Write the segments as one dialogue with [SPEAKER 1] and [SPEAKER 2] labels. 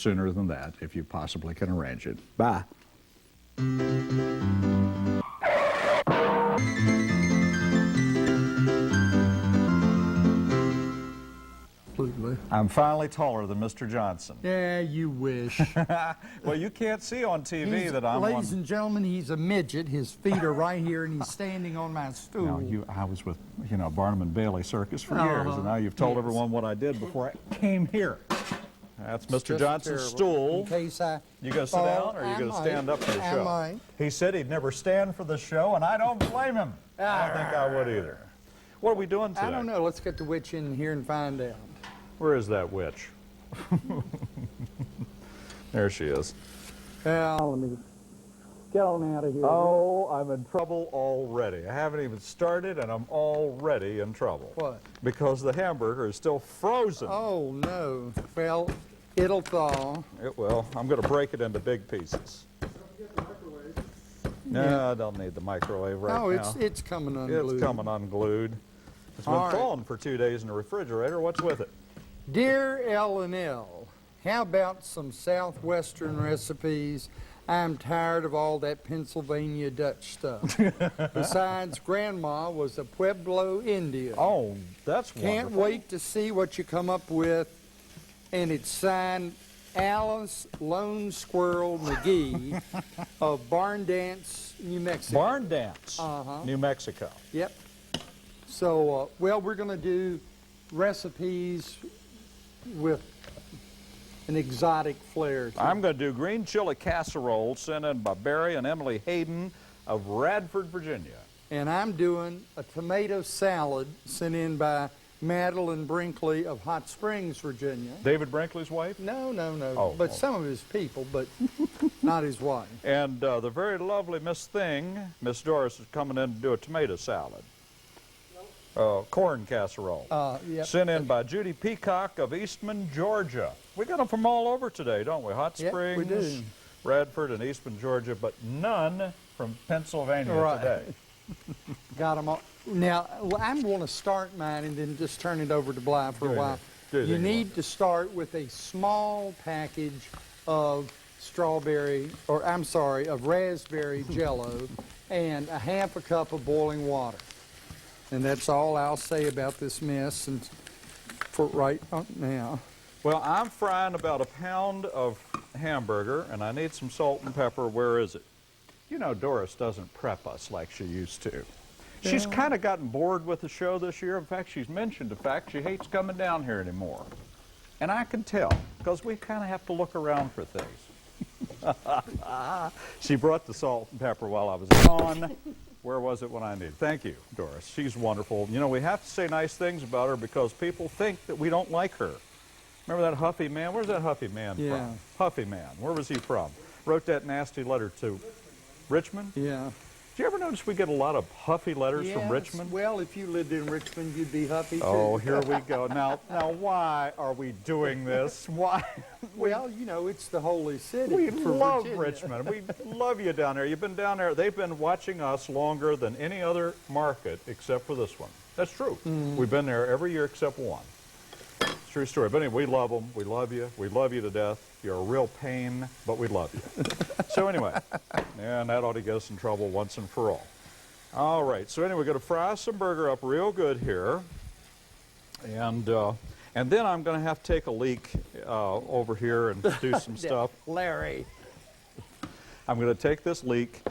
[SPEAKER 1] sooner than that if you possibly can arrange it. Bye.
[SPEAKER 2] Absolutely.
[SPEAKER 1] I'm finally taller than Mr. Johnson.
[SPEAKER 2] Yeah, you wish.
[SPEAKER 1] Well, you can't see on TV that I'm
[SPEAKER 2] Ladies and gentlemen, he's a midget. His feet are right here, and he's standing on my stool.
[SPEAKER 1] No, I was with, Barnum and Bailey Circus for years, and now you've told everyone what I did before I came here. That's Mr. Johnson's stool.
[SPEAKER 2] In case I
[SPEAKER 1] You gonna sit down, or are you gonna stand up for the show?
[SPEAKER 2] I might.
[SPEAKER 1] He said he'd never stand for the show, and I don't blame him. I don't think I would either. What are we doing today?
[SPEAKER 2] I don't know. Let's get the witch in here and find out.
[SPEAKER 1] Where is that witch? There she is.
[SPEAKER 2] Well, let me get on out of here.
[SPEAKER 1] Oh, I'm in trouble already. I haven't even started, and I'm already in trouble.
[SPEAKER 2] What?
[SPEAKER 1] Because the hamburger is still frozen.
[SPEAKER 2] Oh, no. Well, it'll thaw.
[SPEAKER 1] It will. I'm going to break it into big pieces. No, I don't need the microwave right now.
[SPEAKER 2] Oh, it's coming unglued.
[SPEAKER 1] It's coming unglued. It's been thawing for 2 days in the refrigerator. What's with it?
[SPEAKER 2] Dear L&L, how about some Southwestern recipes? I'm tired of all that Pennsylvania Dutch stuff. Besides, Grandma was a Pueblo Indian.
[SPEAKER 1] Oh, that's wonderful.
[SPEAKER 2] Can't wait to see what you come up with. And it's signed Alice Lone Squirrel McGee of Barn Dance, New Mexico.
[SPEAKER 1] Barn Dance, New Mexico.
[SPEAKER 2] Yep. So, well, we're going to do recipes with an exotic flair.
[SPEAKER 1] I'm going to do green chili casserole sent in by Barry and Emily Hayden of Radford, Virginia.
[SPEAKER 2] And I'm doing a tomato salad sent in by Madeline Brinkley of Hot Springs, Virginia.
[SPEAKER 1] David Brinkley's wife?
[SPEAKER 2] No.
[SPEAKER 1] Oh,
[SPEAKER 2] but some of his people, but not his wife.
[SPEAKER 1] And the very lovely Miss Doris, is coming in to do a tomato salad. Corn casserole.
[SPEAKER 2] Yep.
[SPEAKER 1] Sent in by Judy Peacock of Eastman, Georgia. We got them from all over today, don't we? Hot Springs,
[SPEAKER 2] we do.
[SPEAKER 1] Radford, and Eastman, Georgia, but none from Pennsylvania today.
[SPEAKER 2] Got them all. Now, I'm going to start mine and then just turn it over to Bly for a while. You need to start with a small package of raspberry Jell-O and a half a cup of boiling water. And that's all I'll say about this mess and for right now.
[SPEAKER 1] Well, I'm frying about a pound of hamburger, and I need some salt and pepper. Where is it? You know, Doris doesn't prep us like she used to. Yeah. She's kind of gotten bored with the show this year. In fact, she's mentioned the fact she hates coming down here anymore. And I can tell, because we kind of have to look around for things. She brought the salt and pepper while I was gone. Where was it when I needed it? Thank you, Doris. She's wonderful. You know, we have to say nice things about her because people think that we don't like her. Remember that Huffy man? Where's that Huffy man from? Huffy man. Where was he from? Wrote that nasty letter to Richmond?
[SPEAKER 2] Yeah.
[SPEAKER 1] Did you ever notice we get a lot of Huffy letters from Richmond?
[SPEAKER 2] Well, if you lived in Richmond, you'd be Huffy, too.
[SPEAKER 1] Oh, here we go. Now, why are we doing this? Why?
[SPEAKER 2] Well, you know, it's the holy city.
[SPEAKER 1] We love
[SPEAKER 2] Virginia.
[SPEAKER 1] Richmond. We love you down there. You've been down there. They've been watching us longer than any other market except for this one. That's true. We've been there every year except one. It's a true story. But anyway, we love them. We love you. We love you to death. You're a real pain, but we love you. So anyway, and that ought to get us in trouble once and for all. All right. So anyway, we're going to fry some burger up real good here. And then I'm going to have to take a leak over here and do some stuff.
[SPEAKER 2] Larry.
[SPEAKER 1] I'm going to take this leek,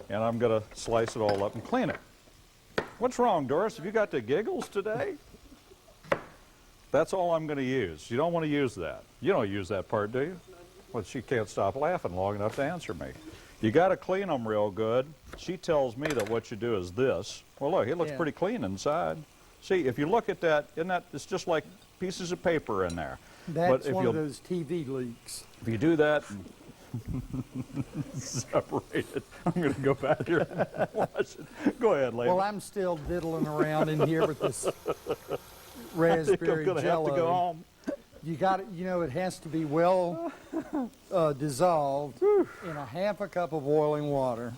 [SPEAKER 1] and I'm going to slice it all up and clean it. What's wrong, Doris? Have you got the giggles today? That's all I'm going to use. You don't want to use that. You don't use that part, do you? Well, she can't stop laughing long enough to answer me. You got to clean them real good. She tells me that what you do is this. Well, look, it looks pretty clean inside. See, if you look at that, it's just like pieces of paper in there.
[SPEAKER 2] That's one of those TV leaks.
[SPEAKER 1] If you do that, separate it. I'm going to go back here and wash it. Go ahead, lady.
[SPEAKER 2] Well, I'm still diddling around in here with this raspberry
[SPEAKER 1] I'm going to have to go home.
[SPEAKER 2] You got it. You know, it has to be well dissolved in a half a cup of boiling water.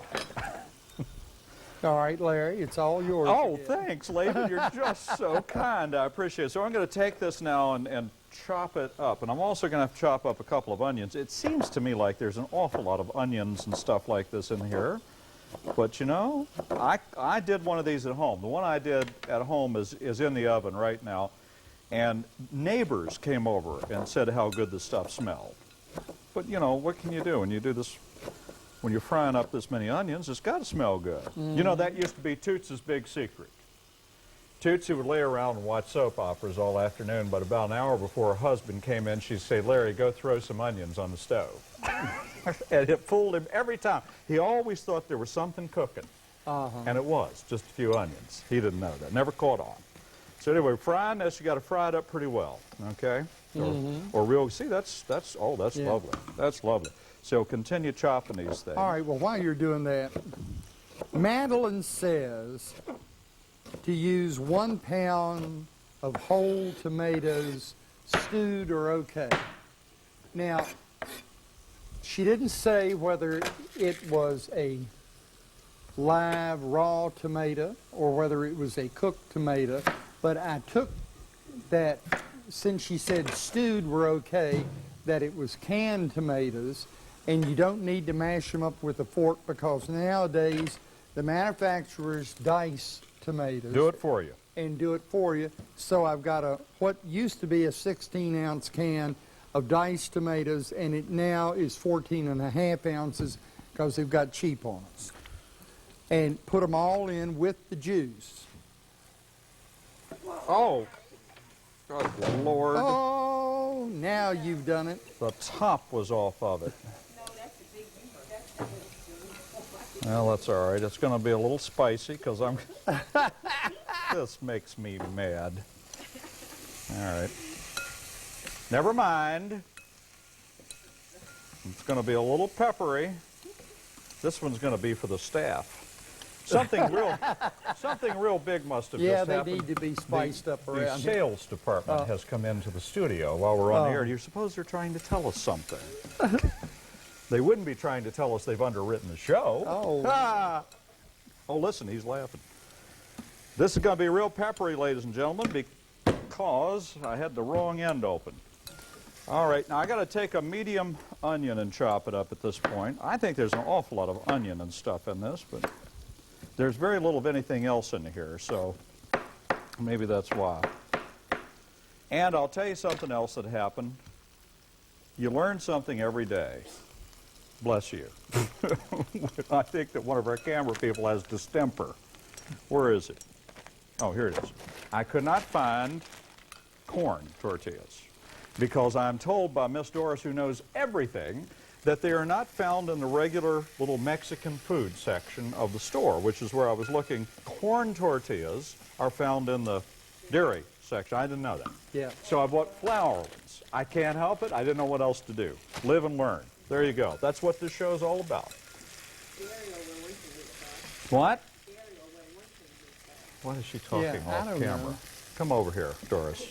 [SPEAKER 2] All right, Larry, it's all yours.
[SPEAKER 1] Oh,
[SPEAKER 2] again.
[SPEAKER 1] thanks, Laban. You're just so kind. I appreciate it. So I'm going to take this now and chop it up. And I'm also going to have to chop up a couple of onions. It seems to me like there's an awful lot of onions and stuff like this in here. But, you know, I did one of these at home. The one I did at home is in the oven right now. And neighbors came over and said how good the stuff smelled. But, you know, what can you do when you do this? When you're frying up this many onions, it's got to smell good. You know, that used to be Toots' big secret. Tootsie would lay around and watch soap operas all afternoon, but about an hour before her husband came in, she'd say, Larry, go throw some onions on the stove. And it fooled him every time. He always thought there was something cooking, and it was just a few onions. He didn't know that, never caught on. So anyway, frying this, you got to fry it up pretty well, okay? Or real, see, that's lovely. That's lovely. So continue chopping these things.
[SPEAKER 2] All right, well, while you're doing that, Madeline says to use 1 pound of whole tomatoes, stewed or okay. Now, she didn't say whether it was a live raw tomato or whether it was a cooked tomato, but I took that, since she said stewed were okay, that it was canned tomatoes. And you don't need to mash them up with a fork because nowadays the manufacturers dice tomatoes.
[SPEAKER 1] Do it for you.
[SPEAKER 2] And do it for you. So I've got what used to be a 16-ounce can of diced tomatoes, and it now is 14.5 ounces because they've got cheap on us. And put them all in with the juice.
[SPEAKER 1] Oh, good Lord.
[SPEAKER 2] Oh, now you've done it.
[SPEAKER 1] The top was off of it. Well, that's all right. It's going to be a little spicy because I'm... This makes me mad. All right. Never mind. It's going to be a little peppery. This one's going to be for the staff. Something real big must have just happened.
[SPEAKER 2] Yeah, they need to be spiced up around
[SPEAKER 1] The
[SPEAKER 2] here.
[SPEAKER 1] sales department has come into the studio while we're on the air. Do you suppose they're trying to tell us something? They wouldn't be trying to tell us they've underwritten the show.
[SPEAKER 2] Oh.
[SPEAKER 1] Ah. Oh, listen, he's laughing. This is going to be real peppery, ladies and gentlemen, because I had the wrong end open. All right, now I got to take a medium onion and chop it up at this point. I think there's an awful lot of onion and stuff in this, but there's very little of anything else in here, so maybe that's why. And I'll tell you something else that happened. You learn something every day. Bless you. I think that one of our camera people has distemper. Where is it? Oh, here it is. I could not find corn tortillas because I'm told by Miss Doris, who knows everything, that they are not found in the regular little Mexican food section of the store, which is where I was looking. Corn tortillas are found in the dairy section. I didn't know that.
[SPEAKER 2] Yeah.
[SPEAKER 1] So I bought flour ones. I can't help it. I didn't know what else to do. Live and learn. There you go. That's what this show's all about. What? What is she talking off camera?
[SPEAKER 2] Know.
[SPEAKER 1] Come over here, Doris.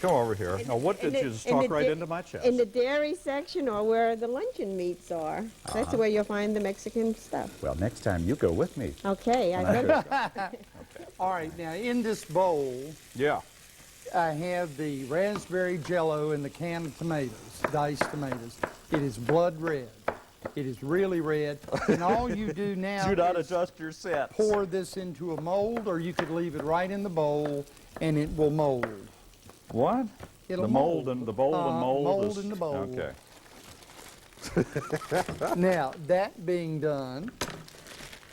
[SPEAKER 1] Come over here. Now, what did you just talk right into my chest?
[SPEAKER 3] In the dairy section or where the luncheon meats are. That's where you'll find the Mexican stuff.
[SPEAKER 1] Well, next time you go with me.
[SPEAKER 3] Okay, I better.
[SPEAKER 2] All right, now in this bowl,
[SPEAKER 1] Yeah.
[SPEAKER 2] I have the raspberry jello and the can of tomatoes, diced tomatoes. It is blood red. It is really red. And all you do now
[SPEAKER 1] Do not
[SPEAKER 2] is
[SPEAKER 1] adjust your sets.
[SPEAKER 2] pour this into a mold, or you could leave it right in the bowl and it will mold.
[SPEAKER 1] What?
[SPEAKER 2] It'll
[SPEAKER 1] the mold and the bowl and mold.
[SPEAKER 2] mold
[SPEAKER 1] is,
[SPEAKER 2] in the bowl.
[SPEAKER 1] Okay.
[SPEAKER 2] Now, that being done,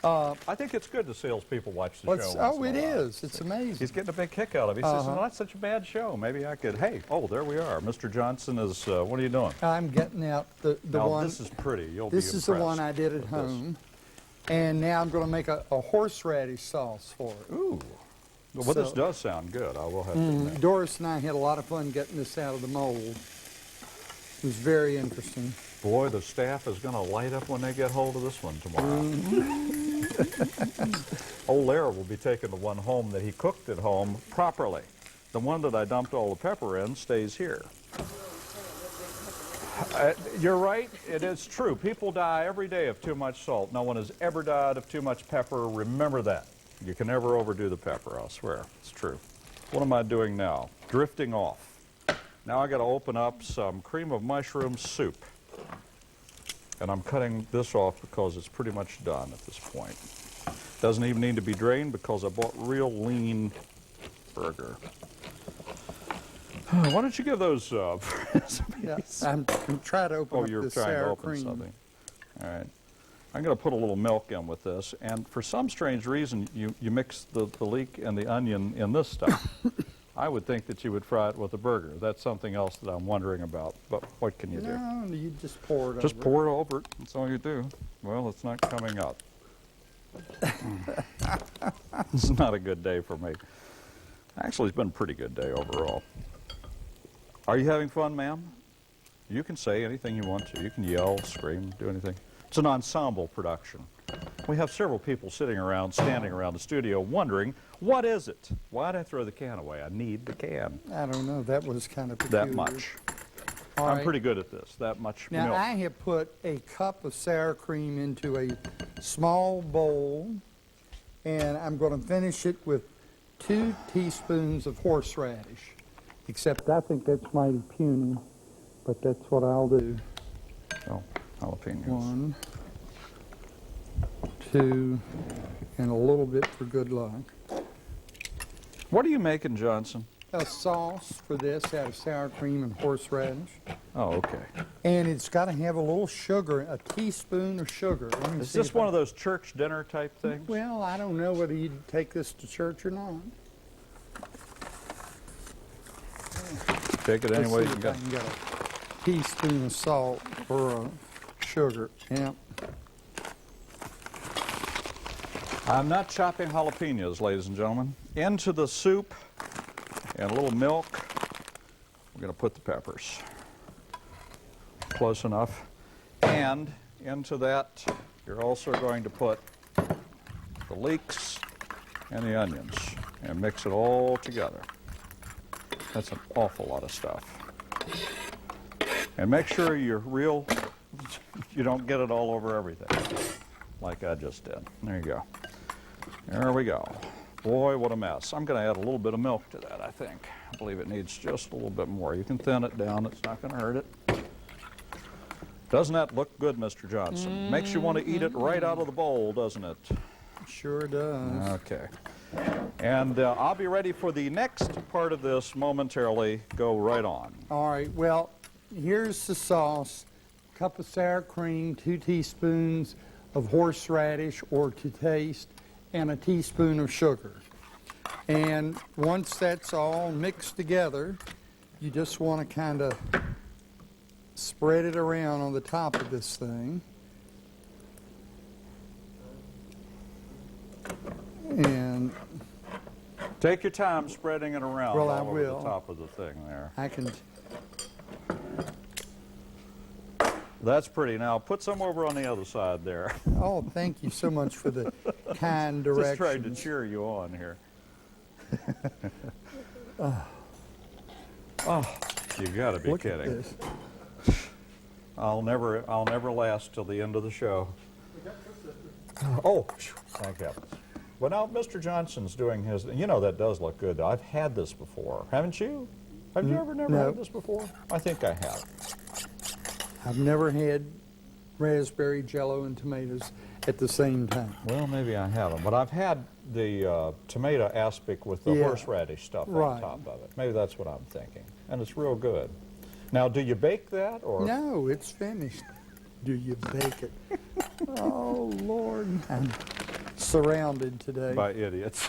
[SPEAKER 1] I think it's good the salespeople watch the show.
[SPEAKER 2] oh,
[SPEAKER 1] once
[SPEAKER 2] it
[SPEAKER 1] in a while.
[SPEAKER 2] is. It's amazing.
[SPEAKER 1] He's getting a big kick out of it. He says, "It's not such a bad show. Maybe I could." Hey, oh, there we are. Mr. Johnson is. What are you doing?
[SPEAKER 2] I'm getting out the
[SPEAKER 1] Now,
[SPEAKER 2] one.
[SPEAKER 1] this is pretty. You'll
[SPEAKER 2] This
[SPEAKER 1] be
[SPEAKER 2] is the one
[SPEAKER 1] impressed
[SPEAKER 2] I did at
[SPEAKER 1] with this.
[SPEAKER 2] home. And now I'm going to make a horseradish sauce for it.
[SPEAKER 1] Ooh. Well, this
[SPEAKER 2] So-
[SPEAKER 1] does sound good. I will have to admit.
[SPEAKER 2] Doris and I had a lot of fun getting this out of the mold. It was very interesting.
[SPEAKER 1] Boy, the staff is going to light up when they get hold of this one tomorrow. Old Larry will be taking the one home that he cooked at home properly. The one that I dumped all the pepper in stays here. You're right. It is true. People die every day of too much salt. No one has ever died of too much pepper. Remember that. You can never overdo the pepper, I'll swear. It's true. What am I doing now? Drifting off. Now I got to open up some cream of mushroom soup. And I'm cutting this off because it's pretty much done at this point. Doesn't even need to be drained because I bought real lean burger. Why don't you give those
[SPEAKER 2] Yeah, I'm trying to open
[SPEAKER 1] Oh,
[SPEAKER 2] up
[SPEAKER 1] you're
[SPEAKER 2] this
[SPEAKER 1] trying to
[SPEAKER 2] sour
[SPEAKER 1] open
[SPEAKER 2] cream.
[SPEAKER 1] something. All right. I'm going to put a little milk in with this, and for some strange reason, you mix the leek and the onion in this stuff. I would think that you would fry it with a burger. That's something else that I'm wondering about, but what can you do?
[SPEAKER 2] No, you just pour it
[SPEAKER 1] Just
[SPEAKER 2] over.
[SPEAKER 1] pour it over it. That's all you do. Well, it's not coming up. It's not a good day for me. Actually, it's been a pretty good day overall. Are you having fun, ma'am? You can say anything you want to. You can yell, scream, do anything. It's an ensemble production. We have several people sitting around, standing around the studio wondering, what is it? Why'd I throw the can away? I need the can.
[SPEAKER 2] I don't know. That was kind of peculiar.
[SPEAKER 1] That much.
[SPEAKER 2] All
[SPEAKER 1] I'm
[SPEAKER 2] right.
[SPEAKER 1] pretty good at this. That much
[SPEAKER 2] Now,
[SPEAKER 1] milk.
[SPEAKER 2] I have put a cup of sour cream into a small bowl, and I'm going to finish it with 2 teaspoons of horseradish. Except I think that's mighty puny, but that's what I'll do.
[SPEAKER 1] Oh, jalapenos.
[SPEAKER 2] 1, 2, and a little bit for good luck.
[SPEAKER 1] What are you making, Johnson?
[SPEAKER 2] A sauce for this out of sour cream and horseradish.
[SPEAKER 1] Oh, okay.
[SPEAKER 2] And it's got to have a little sugar, a teaspoon of sugar. Let me
[SPEAKER 1] Is
[SPEAKER 2] see
[SPEAKER 1] this
[SPEAKER 2] if
[SPEAKER 1] one
[SPEAKER 2] I-
[SPEAKER 1] of those church dinner type things?
[SPEAKER 2] Well, I don't know whether you'd take this to church or not.
[SPEAKER 1] Take it any
[SPEAKER 2] Let's
[SPEAKER 1] way
[SPEAKER 2] see
[SPEAKER 1] you
[SPEAKER 2] if
[SPEAKER 1] can
[SPEAKER 2] I
[SPEAKER 1] get.
[SPEAKER 2] can get a teaspoon of salt or sugar. Yeah.
[SPEAKER 1] I'm not chopping jalapenos, ladies and gentlemen. Into the soup and a little milk, we're going to put the peppers. Close enough. And into that, you're also going to put the leeks and the onions and mix it all together. That's an awful lot of stuff. And make sure you're real, you don't get it all over everything, like I just did. There you go. There we go. Boy, what a mess. I'm going to add a little bit of milk to that, I think. I believe it needs just a little bit more. You can thin it down. It's not going to hurt it. Doesn't that look good, Mr. Johnson? Makes you want to eat it right out of the bowl, doesn't it?
[SPEAKER 2] Sure does.
[SPEAKER 1] Okay. And I'll be ready for the next part of this momentarily. Go right on.
[SPEAKER 2] All right, well, here's the sauce. Cup of sour cream, 2 teaspoons of horseradish or to taste, and a teaspoon of sugar. And once that's all mixed together, you just want to kind of spread it around on the top of this thing. And
[SPEAKER 1] Take your time spreading it around
[SPEAKER 2] Well, I
[SPEAKER 1] all over
[SPEAKER 2] will.
[SPEAKER 1] the top of the thing there.
[SPEAKER 2] I can,
[SPEAKER 1] That's pretty. Now put some over on the other side there.
[SPEAKER 2] oh, thank you so much for the kind directions.
[SPEAKER 1] Just trying to cheer you on here. Oh, you got to be
[SPEAKER 2] Look
[SPEAKER 1] kidding.
[SPEAKER 2] at this.
[SPEAKER 1] I'll never last till the end of the show. Oh, phew, thank heavens. Well, now Mr. Johnson's doing his. You know that does look good. I've had this before, haven't you? Have you ever never
[SPEAKER 2] no.
[SPEAKER 1] had this before? I think I have.
[SPEAKER 2] I've never had raspberry jello and tomatoes at the same time.
[SPEAKER 1] Well, maybe I haven't, but I've had the tomato aspic with the
[SPEAKER 2] Yeah.
[SPEAKER 1] horseradish stuff on
[SPEAKER 2] Right.
[SPEAKER 1] top of it. Maybe that's what I'm thinking, and it's real good. Now, do you bake that or?
[SPEAKER 2] No, it's finished. Do you bake it? Oh, Lord. I'm surrounded today.
[SPEAKER 1] By idiots,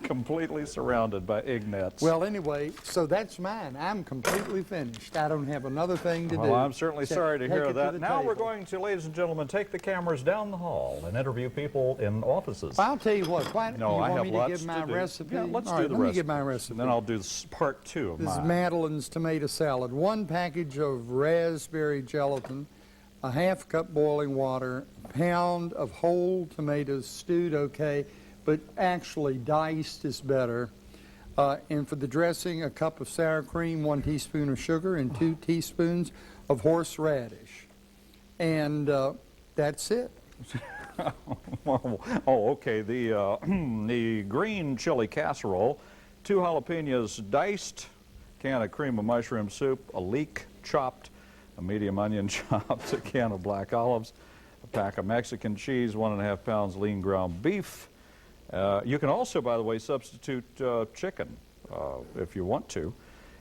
[SPEAKER 1] completely surrounded by ignettes.
[SPEAKER 2] Well, anyway, so that's mine. I'm completely finished. I don't have another thing to do.
[SPEAKER 1] Well, I'm certainly
[SPEAKER 2] except
[SPEAKER 1] sorry to
[SPEAKER 2] take
[SPEAKER 1] hear
[SPEAKER 2] it
[SPEAKER 1] that.
[SPEAKER 2] the
[SPEAKER 1] Now we're
[SPEAKER 2] table.
[SPEAKER 1] going to, ladies and gentlemen, take the cameras down the hall and interview people in offices.
[SPEAKER 2] I'll tell you what. Why,
[SPEAKER 1] No,
[SPEAKER 2] you
[SPEAKER 1] I
[SPEAKER 2] want
[SPEAKER 1] have
[SPEAKER 2] me to
[SPEAKER 1] lots
[SPEAKER 2] give my
[SPEAKER 1] to do.
[SPEAKER 2] recipe?
[SPEAKER 1] Yeah, let's
[SPEAKER 2] All
[SPEAKER 1] do
[SPEAKER 2] right,
[SPEAKER 1] the
[SPEAKER 2] let me
[SPEAKER 1] recipe.
[SPEAKER 2] give my recipe.
[SPEAKER 1] And then I'll do part 2 of
[SPEAKER 2] This is
[SPEAKER 1] mine.
[SPEAKER 2] Madeline's tomato salad. 1 package of raspberry gelatin, a half cup boiling water, a pound of whole tomatoes stewed okay, but actually diced is better, And for the dressing, a cup of sour cream, 1 teaspoon of sugar, and 2 teaspoons of horseradish. And that's it.
[SPEAKER 1] Oh, okay. The the green chili casserole, 2 jalapenos diced, can of cream of mushroom soup, a leek chopped, a medium onion chopped, a can of black olives, a pack of Mexican cheese, 1.5 pounds lean ground beef. You can also, by the way, substitute chicken if you want to,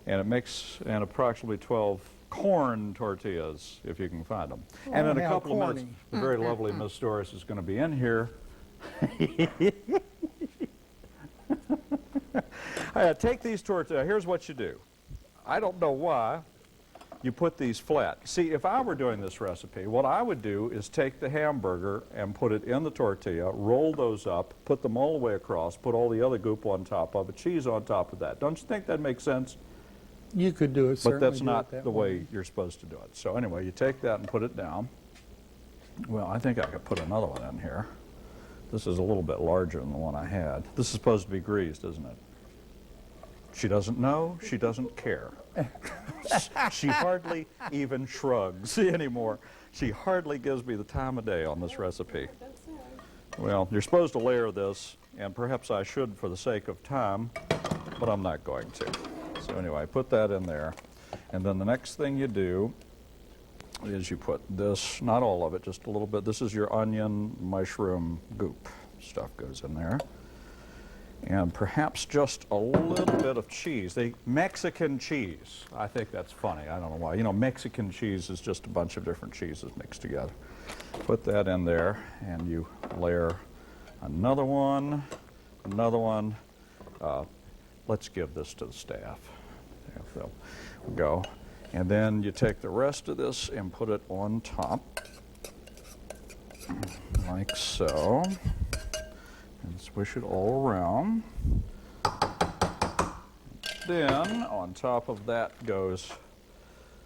[SPEAKER 1] and it makes approximately 12 corn tortillas if you can find them. And in a couple of minutes, the very lovely Miss Doris is going to be in here. Take these tortillas. Here's what you do. I don't know why you put these flat. See, if I were doing this recipe, what I would do is take the hamburger and put it in the tortilla, roll those up, put them all the way across, put all the other goop on top of it, cheese on top of that. Don't you think that makes sense?
[SPEAKER 2] You could do it,
[SPEAKER 1] but that's not the way you're supposed to do it. So anyway, you take that and put it down. Well, I think I could put another one in here. This is a little bit larger than the one I had. This is supposed to be greased, isn't it? She doesn't know. She doesn't care. She hardly even shrugs anymore. She hardly gives me the time of day on this recipe. Well, you're supposed to layer this, and perhaps I should for the sake of time, but I'm not going to. So anyway, put that in there. And then the next thing you do is you put this, not all of it, just a little bit. This is your onion, mushroom goop. Stuff goes in there. And perhaps just a little bit of cheese. The Mexican cheese. I think that's funny. I don't know why. You know, Mexican cheese is just a bunch of different cheeses mixed together. Put that in there, and you layer another one, another one. Let's give this to the staff. There we go. And then you take the rest of this and put it on top, like so. And swish it all around. Then on top of that goes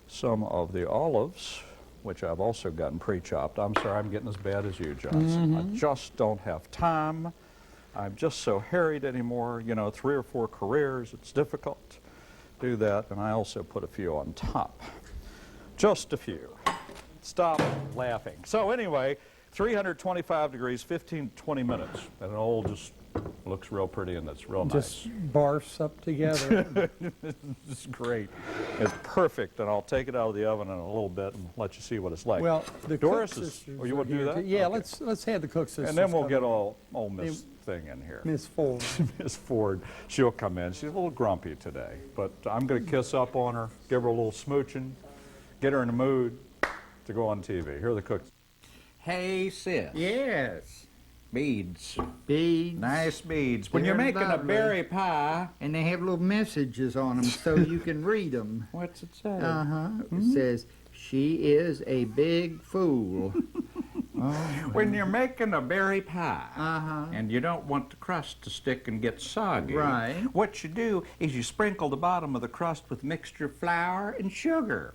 [SPEAKER 1] some of the olives, which I've also gotten pre-chopped. I'm sorry I'm getting as bad as you, Johnson. I just don't have time. I'm just so harried anymore. You know, 3 or 4 careers, it's difficult to do that. And I also put a few on top. Just a few. Stop laughing. So anyway, 325 degrees, 15 to 20 minutes, and it all just looks real pretty, and it's real nice.
[SPEAKER 2] Just barfs up together.
[SPEAKER 1] It's great. It's perfect, and I'll take it out of the oven in a little bit and let you see what it's like.
[SPEAKER 2] Well, the
[SPEAKER 1] Doris
[SPEAKER 2] Cook
[SPEAKER 1] is,
[SPEAKER 2] sisters
[SPEAKER 1] oh, you want to do that?
[SPEAKER 2] Yeah,
[SPEAKER 1] Okay.
[SPEAKER 2] let's have the Cook sisters.
[SPEAKER 1] And then we'll get
[SPEAKER 2] come
[SPEAKER 1] all Miss Thing in here.
[SPEAKER 2] in. Miss Ford.
[SPEAKER 1] Miss Ford, she'll come in. She's a little grumpy today, but I'm going to kiss up on her, give her a little smooching, get her in the mood to go on TV. Here are the cooks.
[SPEAKER 4] Hey, sis.
[SPEAKER 2] Yes.
[SPEAKER 4] Beads.
[SPEAKER 2] Beads.
[SPEAKER 4] Nice beads. When you're
[SPEAKER 2] They're
[SPEAKER 4] making a
[SPEAKER 2] lovely.
[SPEAKER 4] berry pie,
[SPEAKER 2] And they have little messages on them so you can read them.
[SPEAKER 4] what's it say?
[SPEAKER 2] It says, "She is a big fool."
[SPEAKER 4] When you're making a berry pie,
[SPEAKER 2] Uh-huh.
[SPEAKER 4] and you don't want the crust to stick and get soggy,
[SPEAKER 2] Right.
[SPEAKER 4] what you do is you sprinkle the bottom of the crust with mixture of flour and sugar.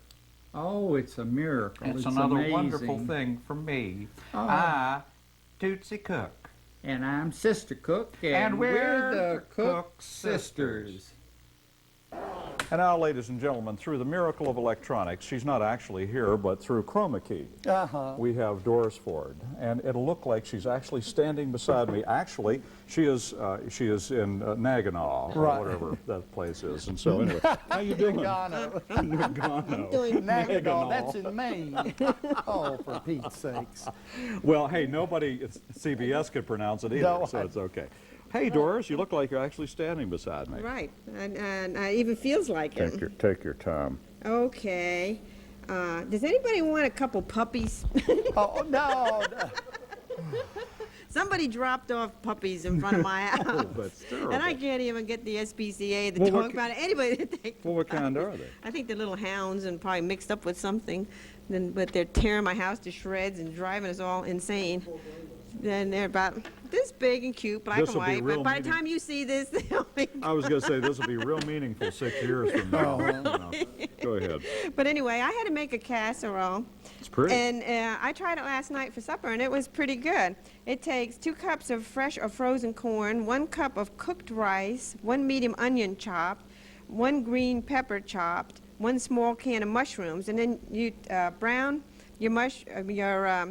[SPEAKER 2] Oh, it's a miracle.
[SPEAKER 4] It's another
[SPEAKER 2] amazing.
[SPEAKER 4] wonderful thing for me.
[SPEAKER 2] Oh.
[SPEAKER 4] I, Tootsie Cook.
[SPEAKER 2] And I'm Sister Cook,
[SPEAKER 4] And we're
[SPEAKER 2] the
[SPEAKER 4] the
[SPEAKER 2] Cook
[SPEAKER 4] Cook
[SPEAKER 2] sisters.
[SPEAKER 4] sisters.
[SPEAKER 1] And now, ladies and gentlemen, through the miracle of electronics, she's not actually here, but through chroma key, we have Doris Ford. And it'll look like she's actually standing beside me. Actually, she is in Naganaw, or
[SPEAKER 2] Right.
[SPEAKER 1] whatever that place is. And so anyway, how you doing?
[SPEAKER 2] Nagano.
[SPEAKER 1] Nagano.
[SPEAKER 3] Doing
[SPEAKER 2] Nagano, that's in Maine. Oh, for Pete's sakes.
[SPEAKER 1] Well, hey, nobody at CBS could pronounce it either,
[SPEAKER 2] No,
[SPEAKER 1] so it's okay. Hey, Doris, you look like you're actually standing beside me.
[SPEAKER 3] right, and it even feels like it.
[SPEAKER 1] Take your time.
[SPEAKER 3] Okay. Does anybody want a couple puppies?
[SPEAKER 2] Oh, no.
[SPEAKER 3] Somebody dropped off puppies in front of my house.
[SPEAKER 1] That's terrible.
[SPEAKER 3] And I can't even get the SPCA, the
[SPEAKER 1] Well, what
[SPEAKER 3] dog
[SPEAKER 1] ki-
[SPEAKER 3] pound, anybody to take the
[SPEAKER 1] Well, what kind
[SPEAKER 3] puppies.
[SPEAKER 1] are they?
[SPEAKER 3] I think they're little hounds and probably mixed up with something. But they're tearing my house to shreds and driving us all insane. Then they're about this big and cute, black and
[SPEAKER 1] This'll be
[SPEAKER 3] white.
[SPEAKER 1] real
[SPEAKER 3] But by the
[SPEAKER 1] meaning-
[SPEAKER 3] time you see this, they'll be
[SPEAKER 1] I was going to say this will be real meaningful 6 years from now. You know. Go ahead. good.
[SPEAKER 3] But anyway, I had to make a casserole.
[SPEAKER 1] It's pretty.
[SPEAKER 3] And I tried it last night for supper, and it was pretty good. It takes 2 cups of fresh or frozen corn, 1 cup of cooked rice, 1 medium onion chopped, 1 green pepper chopped, 1 small can of mushrooms, and then you brown your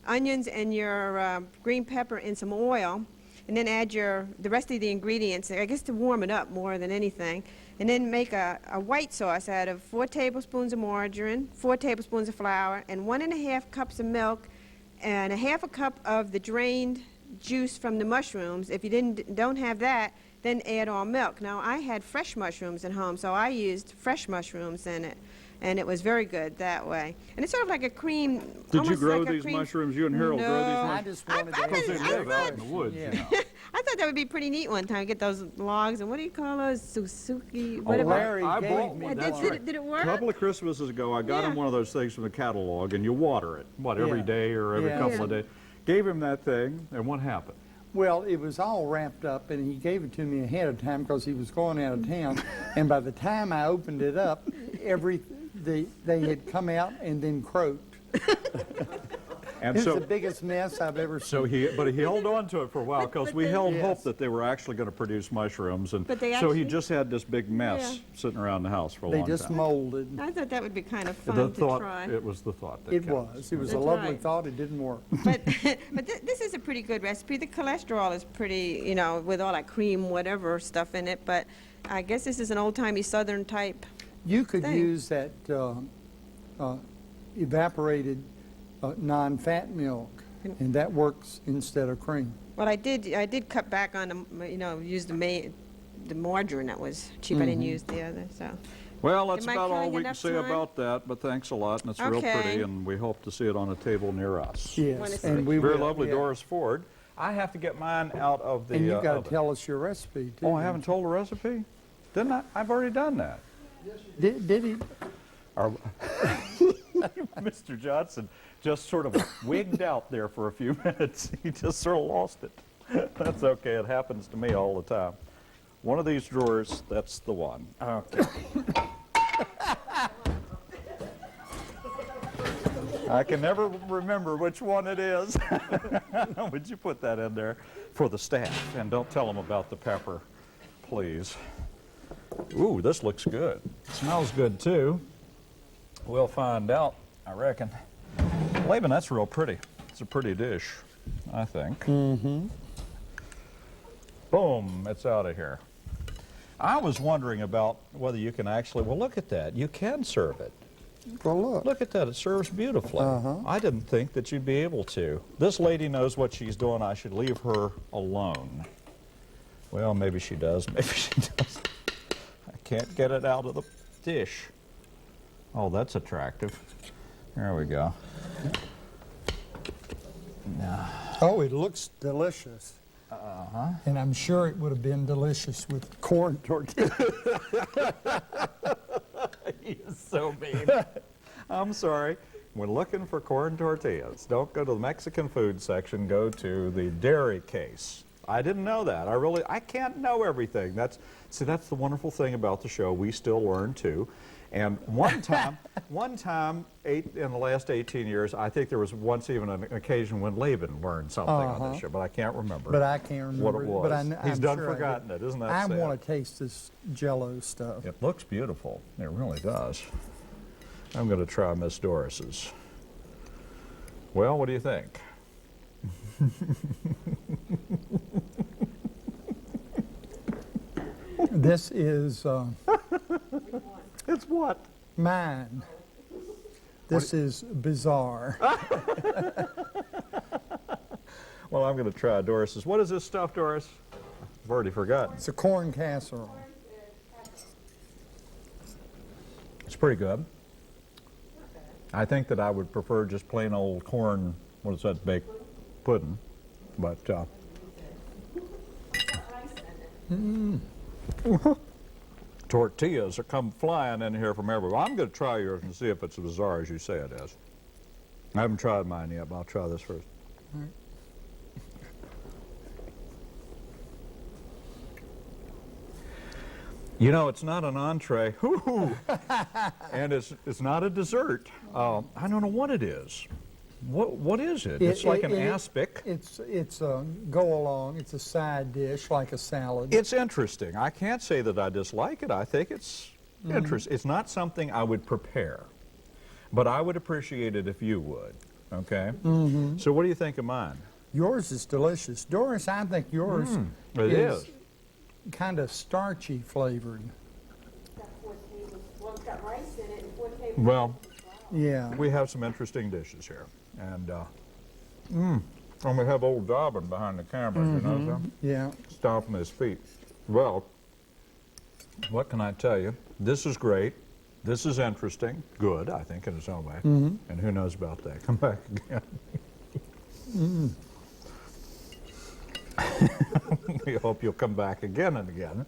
[SPEAKER 3] onions and your green pepper in some oil, and then add the rest of the ingredients, I guess to warm it up more than anything, and then make a white sauce out of 4 tablespoons of margarine, 4 tablespoons of flour, and 1½ cups of milk, and a ½ cup of the drained juice from the mushrooms. If you don't have that, then add all milk. Now, I had fresh mushrooms at home, so I used fresh mushrooms in it, and it was very good that way. And it's sort of like a cream.
[SPEAKER 1] Did you
[SPEAKER 3] almost
[SPEAKER 1] grow
[SPEAKER 3] like a
[SPEAKER 1] these
[SPEAKER 3] cream.
[SPEAKER 1] mushrooms? You and Harold grow these
[SPEAKER 3] No.
[SPEAKER 2] I
[SPEAKER 1] mushrooms?
[SPEAKER 2] just wanted to
[SPEAKER 3] I
[SPEAKER 1] Because they
[SPEAKER 2] ask
[SPEAKER 3] I
[SPEAKER 1] live
[SPEAKER 2] you.
[SPEAKER 1] out in the woods,
[SPEAKER 2] Yeah.
[SPEAKER 1] you know.
[SPEAKER 3] I thought that would be pretty neat one time, get those logs, and what do you call those? Suzuki,
[SPEAKER 1] Oh,
[SPEAKER 3] whatever.
[SPEAKER 2] Larry
[SPEAKER 1] I
[SPEAKER 2] gave
[SPEAKER 1] brought
[SPEAKER 2] me
[SPEAKER 1] one.
[SPEAKER 2] one.
[SPEAKER 1] That's
[SPEAKER 3] Did,
[SPEAKER 1] right.
[SPEAKER 3] did it
[SPEAKER 1] A
[SPEAKER 3] work?
[SPEAKER 1] couple of Christmases ago, I got him
[SPEAKER 3] Yeah.
[SPEAKER 1] one of those things from the catalog, and you water it, every
[SPEAKER 2] Yeah.
[SPEAKER 1] day or every
[SPEAKER 2] Yeah.
[SPEAKER 1] couple of days. Gave him that thing, and what happened?
[SPEAKER 2] Well, it was all wrapped up, and he gave it to me ahead of time because he was going out of town. And by the time I opened it up, they had come out and then croaked.
[SPEAKER 1] And
[SPEAKER 2] It was
[SPEAKER 1] so,
[SPEAKER 2] the biggest mess I've ever seen.
[SPEAKER 1] but he held on to it for a while because
[SPEAKER 3] but
[SPEAKER 1] we
[SPEAKER 3] they-
[SPEAKER 1] held
[SPEAKER 2] Yes.
[SPEAKER 1] hope that they were actually going to produce mushrooms, and
[SPEAKER 3] But they
[SPEAKER 1] so he
[SPEAKER 3] actually-
[SPEAKER 1] just had this big mess
[SPEAKER 3] Yeah.
[SPEAKER 1] sitting around the house for a
[SPEAKER 2] They
[SPEAKER 1] long
[SPEAKER 2] just
[SPEAKER 1] time.
[SPEAKER 2] molded.
[SPEAKER 3] I thought that would be kind of
[SPEAKER 1] The
[SPEAKER 3] fun to
[SPEAKER 1] thought,
[SPEAKER 3] try.
[SPEAKER 1] it was the thought that
[SPEAKER 2] It
[SPEAKER 1] counts.
[SPEAKER 2] was. It was a
[SPEAKER 3] That's
[SPEAKER 2] lovely
[SPEAKER 3] right.
[SPEAKER 2] thought. It didn't work.
[SPEAKER 3] But, this is a pretty good recipe. The cholesterol is pretty, with all that cream, whatever stuff in it. But I guess this is an old-timey Southern type.
[SPEAKER 2] You could
[SPEAKER 3] Thanks.
[SPEAKER 2] use that evaporated non-fat milk, and that works instead of cream.
[SPEAKER 3] Well, I did cut back on use the margarine that was cheap. I didn't use the other, so.
[SPEAKER 1] Well, that's
[SPEAKER 3] Am I
[SPEAKER 1] about all
[SPEAKER 3] killing
[SPEAKER 1] we can
[SPEAKER 3] enough
[SPEAKER 1] say
[SPEAKER 3] time?
[SPEAKER 1] about that, but thanks a lot, and it's real
[SPEAKER 3] Okay.
[SPEAKER 1] pretty, and we hope to see it on a table near us.
[SPEAKER 3] Wanna
[SPEAKER 2] Yes,
[SPEAKER 3] see
[SPEAKER 2] and
[SPEAKER 3] it?
[SPEAKER 2] we
[SPEAKER 1] Very
[SPEAKER 2] will,
[SPEAKER 1] lovely,
[SPEAKER 2] yeah.
[SPEAKER 1] Doris Ford. I have to get mine out of the
[SPEAKER 2] And you've got to
[SPEAKER 1] oven.
[SPEAKER 2] tell us your recipe too.
[SPEAKER 1] Oh, I haven't told the recipe? Didn't I? I've already done that.
[SPEAKER 2] Did he?
[SPEAKER 1] Our- Mr. Johnson just sort of wigged out there for a few minutes. He just sort of lost it. That's okay. It happens to me all the time. One of these drawers, that's the one. Okay. I can never remember which one it is. Would you put that in there for the staff? And don't tell them about the pepper, please. Ooh, this looks good. Smells good, too. We'll find out, I reckon. Laban, that's real pretty. It's a pretty dish, I think. Mm-hmm. Boom, it's out of here. I was wondering about whether you can actually, well, look at that. You can serve it.
[SPEAKER 2] Well, look.
[SPEAKER 1] Look at that. It serves beautifully.
[SPEAKER 2] Uh-huh.
[SPEAKER 1] I didn't think that you'd be able to. This lady knows what she's doing. I should leave her alone. Well, maybe she does. Maybe she doesn't. I can't get it out of the dish. Oh, that's attractive. There we go. Now,
[SPEAKER 2] Oh, it looks delicious.
[SPEAKER 1] uh-huh.
[SPEAKER 2] And I'm sure it would have been delicious with corn tortillas.
[SPEAKER 1] He is so mean. I'm sorry. When looking for corn tortillas, don't go to the Mexican food section, go to the dairy case. I didn't know that. I can't know everything. That's the wonderful thing about the show. We still learn too. And one time, in the last 18 years, I think there was once even an occasion when Laban learned something on this show, but I can't remember.
[SPEAKER 2] But I can't remember
[SPEAKER 1] what it was.
[SPEAKER 2] But
[SPEAKER 1] He's
[SPEAKER 2] I'm
[SPEAKER 1] done
[SPEAKER 2] sure I
[SPEAKER 1] forgotten
[SPEAKER 2] did.
[SPEAKER 1] it. Isn't that
[SPEAKER 2] I
[SPEAKER 1] sad?
[SPEAKER 2] want to taste this Jell-O stuff.
[SPEAKER 1] It looks beautiful. It really does. I'm going to try Miss Doris's. Well, what do you think?
[SPEAKER 2] This is
[SPEAKER 1] It's what?
[SPEAKER 2] mine. This is bizarre.
[SPEAKER 1] Well, I'm going to try Doris's. What is this stuff, Doris? I've already forgotten.
[SPEAKER 2] It's a corn casserole.
[SPEAKER 1] It's pretty good. I think that I would prefer just plain old corn, what is that, baked pudding. But, tortillas are come flying in here from everywhere. I'm going to try yours and see if it's as bizarre as you say it is. I haven't tried mine yet, but I'll try this first. You know, it's not an entree. Hoo-hoo. And it's not a dessert. I don't know what it is. What is it? It's like an aspic.
[SPEAKER 2] It's a go-along. It's a side dish, like a salad.
[SPEAKER 1] It's interesting. I can't say that I dislike it. I think it's interesting. It's not something I would prepare, but I would appreciate it if you would. Okay? So what do you think of mine?
[SPEAKER 2] Yours is delicious. Doris, I think yours
[SPEAKER 1] It is.
[SPEAKER 2] kind of starchy flavored.
[SPEAKER 3] Well, it's got rice in it and 4 tablespoons.
[SPEAKER 1] Well,
[SPEAKER 2] Yeah.
[SPEAKER 1] we have some interesting dishes here. And we have old Dobbin behind the camera, you know, so
[SPEAKER 2] Yeah.
[SPEAKER 1] stomping his feet. Well, what can I tell you? This is great. This is interesting. Good, I think, in its own way. And who knows about that? Come back again. We hope you'll come back again and again.